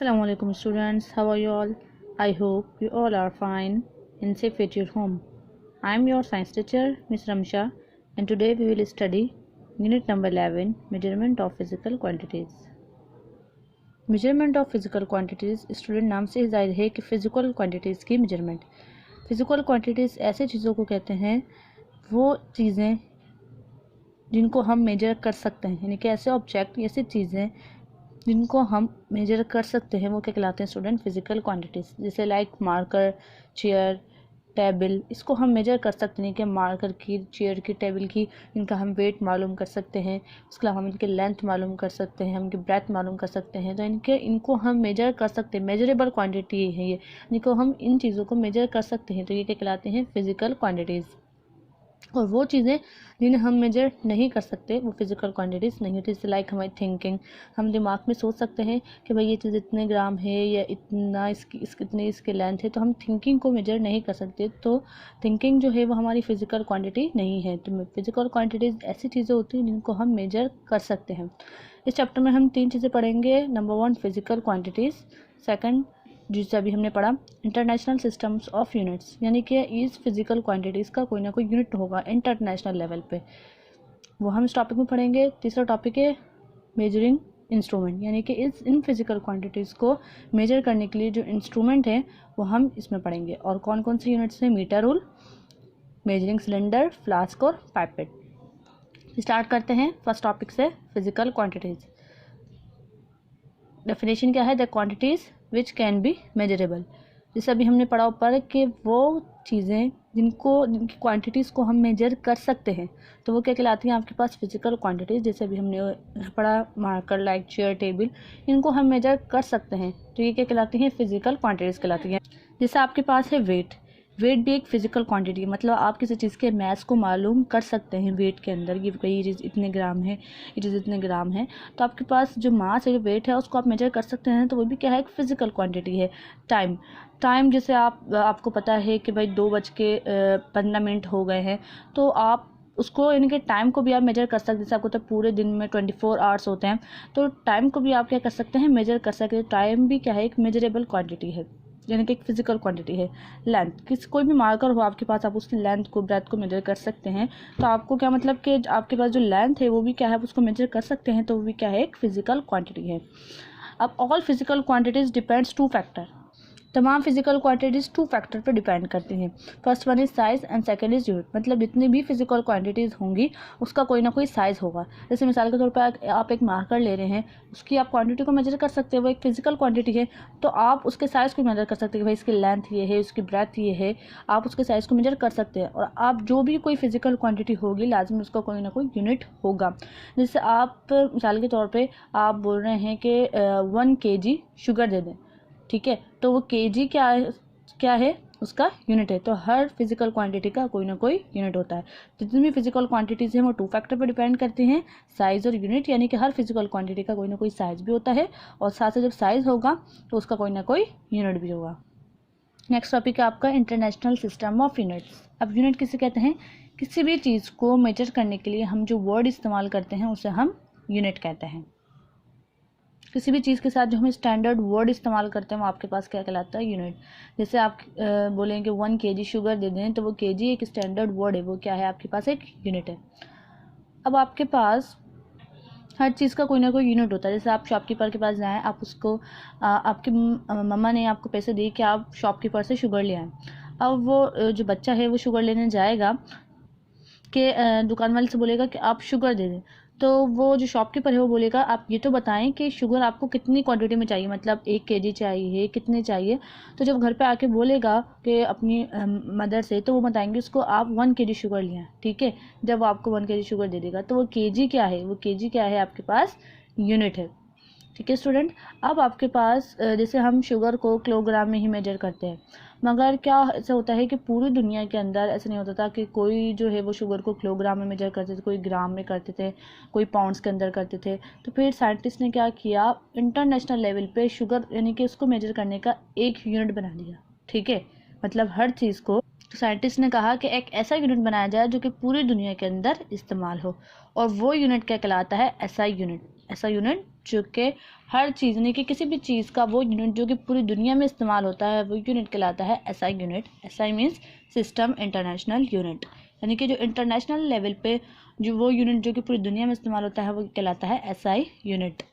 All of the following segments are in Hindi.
Assalamu alaikum students, how are you all? I hope you all are fine and safe at your home. I am your science teacher Ms. Ramsha, and today we will study unit number 11, measurement of physical quantities. Measurement of physical quantities student नाम से ही जाहिर है कि फिजिकल क्वांटिटीज़ की मेजरमेंट। फिजिकल क्वांटिटीज़ ऐसे चीज़ों को कहते हैं, वो चीज़ें जिनको हम मेजर कर सकते हैं, यानी कि ऐसे ऑब्जेक्ट, ऐसी चीज़ें जिनको हम मेजर कर सकते हैं, वो क्या कहलाते हैं स्टूडेंट? Physical quantities. जैसे लाइक मार्कर, चेयर, टेबल, इसको हम मेजर कर सकते हैं कि मार्कर की, चेयर की, टेबल की, इनका हम वेट मालूम कर सकते हैं। उसके अलावा हम इनके लेंथ मालूम कर सकते हैं, हम इनकी ब्रेथ मालूम कर सकते हैं। तो इनको हम मेजर कर सकते हैं, मेजरेबल क्वांटिटी है ये, इनको हम इन चीज़ों को मेजर कर सकते हैं। तो ये क्या कहलाते हैं? Physical quantities. और वो चीज़ें जिन्हें हम मेजर नहीं कर सकते वो फिजिकल क्वांटिटीज़ नहीं होती। जैसे लाइक हमारी थिंकिंग, हम दिमाग में सोच सकते हैं कि भाई ये चीज़ इतने ग्राम है या इतना इतनी इसकी लेंथ है, तो हम थिंकिंग को मेजर नहीं कर सकते। तो थिंकिंग जो है वो हमारी फिजिकल क्वांटिटी नहीं है। तो फिजिकल क्वांटिटीज़ ऐसी चीज़ें होती हैं जिनको हम मेजर कर सकते हैं। इस चैप्टर में हम 3 चीज़ें पढ़ेंगे। नंबर 1 फिजिकल क्वांटिटीज़, सेकंड जिससे अभी हमने पढ़ा इंटरनेशनल सिस्टम्स ऑफ यूनिट्स, यानी कि इस फिजिकल क्वांटिटीज़ का कोई ना कोई यूनिट होगा इंटरनेशनल लेवल पे, वो हम इस टॉपिक में पढ़ेंगे। तीसरा टॉपिक है मेजरिंग इंस्ट्रूमेंट, यानी कि इन फिजिकल क्वांटिटीज़ को मेजर करने के लिए जो इंस्ट्रूमेंट है वो हम इसमें पढ़ेंगे। और कौन कौन से यूनिट्स हैं? Metre rule, measuring cylinder, flask और पाइपेट। स्टार्ट करते हैं फर्स्ट टॉपिक से, फिजिकल क्वांटिटीज़। डेफिनेशन क्या है? The quantities which can be measurable. जैसे अभी हमने पढ़ा ऊपर कि वो चीज़ें जिनकी क्वांटिटीज़ को हम मेजर कर सकते हैं, तो वो क्या कहलाती हैं आपके पास? Physical quantities. जैसे अभी हमने पढ़ा मार्कर, लाइक चेयर, टेबल, इनको हम मेजर कर सकते हैं, तो ये क्या कहलाती हैं? फिजिकल क्वांटिटीज़ कहलाती हैं। जैसे आपके पास है वेट, वेट भी एक फिजिकल क्वांटिटी है, मतलब आप किसी चीज़ के मास को मालूम कर सकते हैं वेट के अंदर, ये चीज़ इतने ग्राम है, ये चीज़ इतने ग्राम है। तो आपके पास जो मास है, जो वेट है, उसको आप मेजर कर सकते हैं, तो वो भी क्या है? एक फिजिकल क्वांटिटी है। टाइम जैसे आपको पता है कि भाई 2:15 हो गए हैं, तो आप उसको, यानी कि टाइम को भी आप मेजर कर सकते हैं। जैसे आपको तो पूरे दिन में 24 आवर्स होते हैं, तो टाइम को भी आप क्या कर सकते हैं? मेजर कर सकते हैं। टाइम भी क्या है? एक मेजरेबल क्वांटिटी है, यानी कि एक फिजिकल क्वांटिटी है। लेंथ, कोई भी मार्कर हो आपके पास, आप उसकी लेंथ को, ब्रेथ को मेजर कर सकते हैं। तो आपको क्या मतलब कि आपके पास जो लेंथ है वो भी क्या है? आप उसको मेजर कर सकते हैं, तो वो भी क्या है? एक फिजिकल क्वांटिटी है। अब all physical quantities depends 2 factor. तमाम फिजिकल क्वांटिटीज़ 2 फैक्टर पर डिपेंड करती हैं। First one is size and second is unit. मतलब जितनी भी फिजिकल क्वांटिटीज़ होंगी उसका कोई ना कोई साइज़ होगा। जैसे मिसाल के तौर पर आप एक मार्कर ले रहे हैं, उसकी आप क्वांटिटी को मेजर कर सकते हैं, वो एक फिजिकल क्वांटिटी है, तो आप उसके साइज़ को मेजर कर सकते हैं कि भाई इसकी लेंथ ये है, उसकी ब्रेथ ये है, आप उसके साइज़ को मेजर कर सकते हैं। और आप जो भी कोई फिजिकल क्वांटिटी होगी, लाजमी उसका कोई ना कोई यूनिट होगा। जैसे आप मिसाल के तौर पर आप बोल रहे हैं कि 1 kg शुगर दे दें, ठीक है, तो वो केजी क्या है? उसका यूनिट है। तो हर फिजिकल क्वांटिटी का कोई ना कोई यूनिट होता है। जितनी भी फिजिकल क्वांटिटीज़ हैं वो 2 फैक्टर पर डिपेंड करती हैं, साइज़ और यूनिट, यानी कि हर फिजिकल क्वांटिटी का कोई ना कोई साइज़ भी होता है, और साथ साथ जब साइज़ होगा तो उसका कोई ना कोई यूनिट भी होगा। नेक्स्ट टॉपिक है आपका इंटरनेशनल सिस्टम ऑफ यूनिट्स। अब यूनिट किसे कहते हैं? किसी भी चीज़ को मेजर करने के लिए हम जो वर्ड इस्तेमाल करते हैं उसे हम यूनिट कहते हैं। किसी भी चीज़ के साथ जो हम स्टैंडर्ड वर्ड इस्तेमाल करते हैं वो आपके पास क्या कहलाता है? यूनिट। जैसे आप बोलेंगे 1 kg शुगर दे दें, तो वो kg एक स्टैंडर्ड वर्ड है, वो क्या है? आपके पास एक यूनिट है। अब आपके पास हर चीज़ का कोई ना कोई यूनिट होता है। जैसे आप शॉपकीपर के पास जाएँ, आप उसको आपकी मम्मा ने आपको पैसे दिए कि आप शॉपकीपर से शुगर ले आएँ। अब वो जो बच्चा है वो शुगर लेने जाएगा कि दुकान वाले से बोलेगा कि आप शुगर दे दें, तो वो जो शॉपकीपर है वो बोलेगा आप ये तो बताएं कि शुगर आपको कितनी क्वांटिटी में चाहिए, मतलब 1 kg चाहिए, कितने चाहिए। तो जब घर पे आके बोलेगा कि अपनी मदर से, तो वो बताएंगे उसको आप 1 kg शुगर लिया, ठीक है। जब वो आपको 1 kg शुगर दे देगा, तो वो kg क्या है? वो kg क्या है? आपके पास यूनिट है, ठीक है स्टूडेंट। अब आपके पास जैसे हम शुगर को किलोग्राम में ही मेजर करते हैं, मगर क्या ऐसा होता है कि पूरी दुनिया के अंदर ऐसा नहीं होता था कि कोई जो है वो शुगर को किलोग्राम में मेजर करते थे, कोई ग्राम में करते थे, कोई पाउंड्स के अंदर करते थे। तो फिर साइंटिस्ट ने क्या किया, इंटरनेशनल लेवल पे शुगर, यानी कि उसको मेजर करने का एक यूनिट बना दिया, ठीक है। मतलब हर चीज़ को साइंटिस्ट ने कहा कि एक ऐसा यूनिट बनाया जाए जो कि पूरी दुनिया के अंदर इस्तेमाल हो, और वो यूनिट क्या कहलाता है? SI unit. ऐसा यूनिट जो कि हर चीज़ यानी कि किसी भी चीज़ का वो यूनिट जो कि पूरी दुनिया में इस्तेमाल होता है वो यूनिट कहलाता है SI unit. SI means system international unit, यानी कि जो इंटरनेशनल लेवल पे जो वो यूनिट जो कि पूरी दुनिया में इस्तेमाल होता है वो कहलाता है एसआई यूनिट।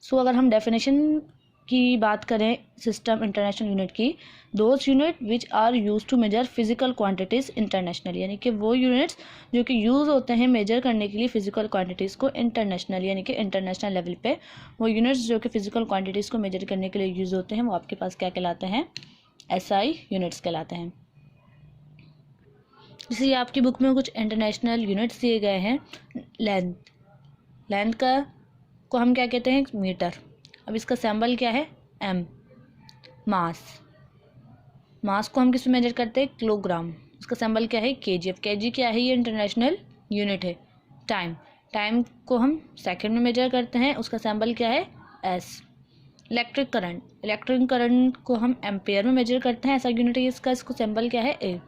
सो अगर हम डेफिनेशन की बात करें सिस्टम इंटरनेशनल यूनिट की, those unit which are use to measure physical quantities international, यानी कि वो यूनिट्स जो कि यूज़ होते हैं मेजर करने के लिए फिजिकल क्वांटिटीज़ को इंटरनेशनल, यानी कि इंटरनेशनल लेवल पे वो यूनिट्स जो कि फिजिकल क्वांटिटीज़ को मेजर करने के लिए यूज़ होते हैं वो आपके पास क्या कहलाते हैं, एसआई यूनिट्स कहलाते हैं। जैसे आपकी बुक में कुछ इंटरनेशनल यूनिट्स दिए गए हैं। लेंथ का को हम क्या कहते हैं, मीटर। अब इसका सिंबल क्या है, एम। मास को हम किस में मेजर करते हैं, किलोग्राम। इसका सिंबल क्या है, केजी। अब केजी क्या है, ये इंटरनेशनल यूनिट है। टाइम को हम सेकंड में मेजर करते हैं, उसका सिंबल क्या है, एस। इलेक्ट्रिक करंट को हम एम्पेयर में मेजर करते हैं, ऐसा यूनिट है इसका सिंबल क्या है, ए।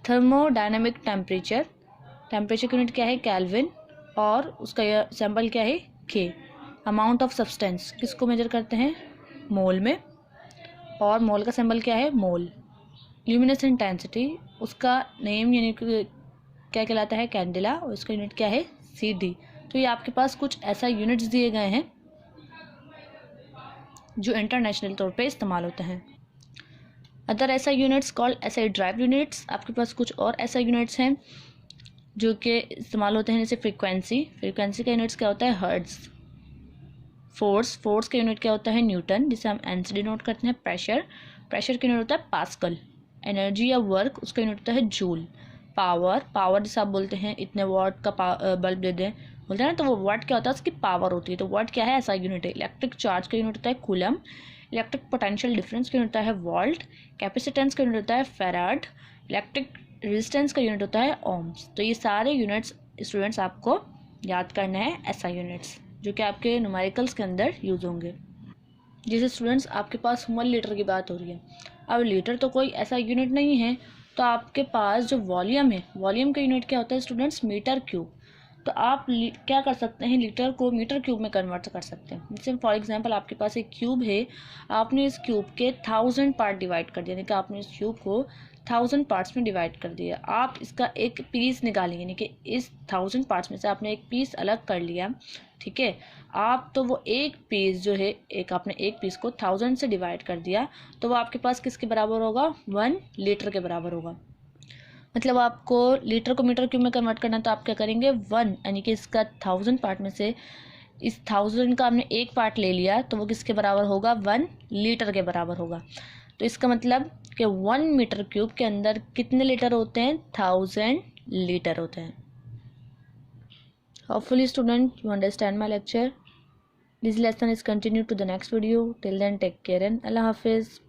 थर्मोडायनामिक टेम्परेचर की यूनिट क्या है, केल्विन, और उसका सिंबल क्या है, के। अमाउंट ऑफ सब्सटेंस किसको मेजर करते हैं, मोल में, और मोल का सिंबल क्या है, मोल। ल्यूमिनस इंटेंसिटी उसका नेम यानी क्या कहलाता है, कैंडेला, और इसका यूनिट क्या है, CD। तो ये आपके पास कुछ ऐसा यूनिट्स दिए गए हैं जो इंटरनेशनल तौर पे इस्तेमाल होते हैं। अदर ऐसा units called SI drive units. आपके पास कुछ और ऐसा यूनिट्स हैं जो कि इस्तेमाल होते हैं, जैसे फ्रीक्वेंसी का यूनिट्स क्या होता है, हर्ट्ज। फोर्स का यूनिट क्या होता है, न्यूटन, जिसे हम एन से डिनोट करते हैं। प्रेशर का यूनिट होता है पास्कल। एनर्जी या वर्क उसका यूनिट होता है जूल। पावर जैसे आप बोलते हैं इतने वाट का बल्ब दे दें, बोलते हैं ना, तो वो वाट क्या होता है, उसकी पावर होती है, तो वाट क्या है, ऐसा यूनिट है। इलेक्ट्रिक चार्ज का यूनिट होता है कूलम। इलेक्ट्रिक पोटेंशियल डिफरेंस का यूनिट होता है वोल्ट। कैपेसिटेंस का यूनिट होता है फैराड। इलेक्ट्रिक रेजिस्टेंस का यूनिट होता है ओम्स। तो ये सारे यूनिट्स स्टूडेंट्स आपको याद करना है, ऐसा यूनिट्स जो कि आपके न्यूमेरिकल्स के अंदर यूज़ होंगे। जैसे स्टूडेंट्स आपके पास 1 लीटर की बात हो रही है, अब लीटर तो कोई ऐसा यूनिट नहीं है, तो आपके पास जो वॉल्यूम है, वॉल्यूम का यूनिट क्या होता है स्टूडेंट्स, मीटर क्यूब। तो आप क्या कर सकते हैं, लीटर को मीटर क्यूब में कन्वर्ट कर सकते हैं। जैसे फॉर एग्जांपल आपके पास एक क्यूब है, आपने इस क्यूब के 1000 पार्ट डिवाइड कर दिया, यानी कि आपने इस क्यूब को 1000 पार्ट्स में डिवाइड कर दिया। आप इसका एक पीस निकालेंगे, यानी कि इस 1000 पार्ट्स में से आपने एक पीस अलग कर लिया, ठीक है। आप तो वो एक पीस जो है, आपने एक पीस को 1000 से डिवाइड कर दिया, तो वो आपके पास किसके बराबर होगा, 1 लीटर के बराबर होगा। मतलब आपको लीटर को मीटर क्यूब में कन्वर्ट करना, तो आप क्या करेंगे, 1 यानी कि इसका 1000 पार्ट में से इस 1000 का आपने एक पार्ट ले लिया, तो वो किसके बराबर होगा, 1 लीटर के बराबर होगा। तो इसका मतलब कि 1 मीटर क्यूब के अंदर कितने लीटर होते हैं, 1000 लीटर होते हैं। Hopefully student you understand my lecture. This lesson is continued to the next video. Till then take care and Allah Hafiz.